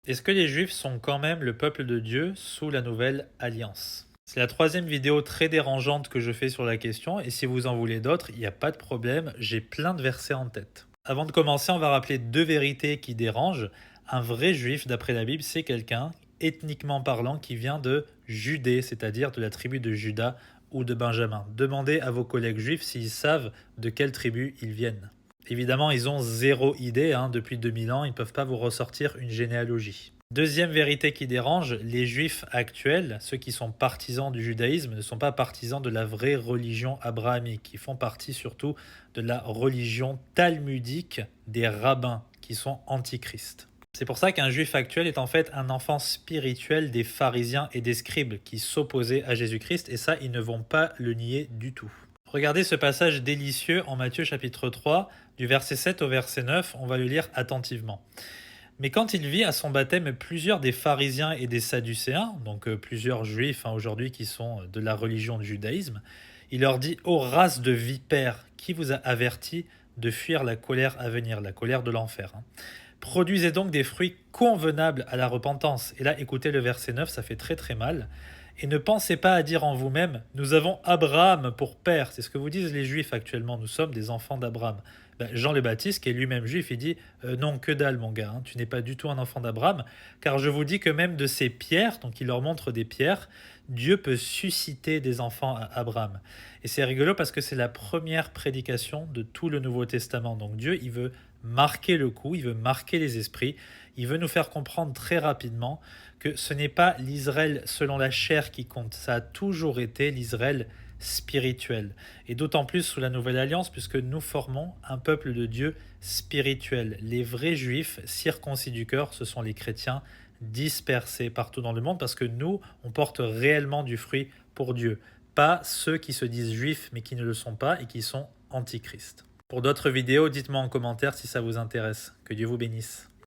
Est-ce que les Juifs sont quand même le peuple de Dieu sous la nouvelle alliance? C'est la troisième vidéo très dérangeante que je fais sur la question, et si vous en voulez d'autres, il n'y a pas de problème, j'ai plein de versets en tête. Avant de commencer, on va rappeler deux vérités qui dérangent. Un vrai Juif, d'après la Bible, c'est quelqu'un, ethniquement parlant, qui vient de Judée, c'est-à-dire de la tribu de Juda ou de Benjamin. Demandez à vos collègues juifs s'ils savent de quelle tribu ils viennent. Évidemment, ils ont zéro idée, depuis 2000 ans, ils ne peuvent pas vous ressortir une généalogie. Deuxième vérité qui dérange, les juifs actuels, ceux qui sont partisans du judaïsme, ne sont pas partisans de la vraie religion abrahamique. Ils font partie surtout de la religion talmudique des rabbins, qui sont antichrists. C'est pour ça qu'un juif actuel est en fait un enfant spirituel des pharisiens et des scribes qui s'opposaient à Jésus-Christ, et ça, ils ne vont pas le nier du tout. Regardez ce passage délicieux en Matthieu chapitre 3, du verset 7 au verset 9, on va le lire attentivement. Mais quand il vit à son baptême plusieurs des pharisiens et des sadducéens, donc plusieurs juifs aujourd'hui qui sont de la religion du judaïsme, il leur dit: ô race de vipères, qui vous a averti de fuir la colère à venir, la colère de l'enfer. Produisez donc des fruits convenables à la repentance. Et là, écoutez le verset 9, ça fait très très mal. Et ne pensez pas à dire en vous-même: nous avons Abraham pour père. C'est ce que vous disent les juifs actuellement, nous sommes des enfants d'Abraham. Jean le Baptiste, qui est lui-même juif, il dit: non, que dalle mon gars, tu n'es pas du tout un enfant d'Abraham, car je vous dis que même de ces pierres, donc il leur montre des pierres, Dieu peut susciter des enfants à Abraham. Et c'est rigolo parce que c'est la première prédication de tout le Nouveau Testament. Donc Dieu, il veut marquer le coup, il veut marquer les esprits, il veut nous faire comprendre très rapidement que ce n'est pas l'Israël selon la chair qui compte, ça a toujours été l'Israël spirituel. Et d'autant plus sous la Nouvelle Alliance, puisque nous formons un peuple de Dieu spirituel. Les vrais juifs circoncis du cœur, ce sont les chrétiens dispersés partout dans le monde, parce que nous, on porte réellement du fruit pour Dieu, pas ceux qui se disent juifs mais qui ne le sont pas et qui sont antichrist. Pour d'autres vidéos, dites-moi en commentaire si ça vous intéresse. Que Dieu vous bénisse.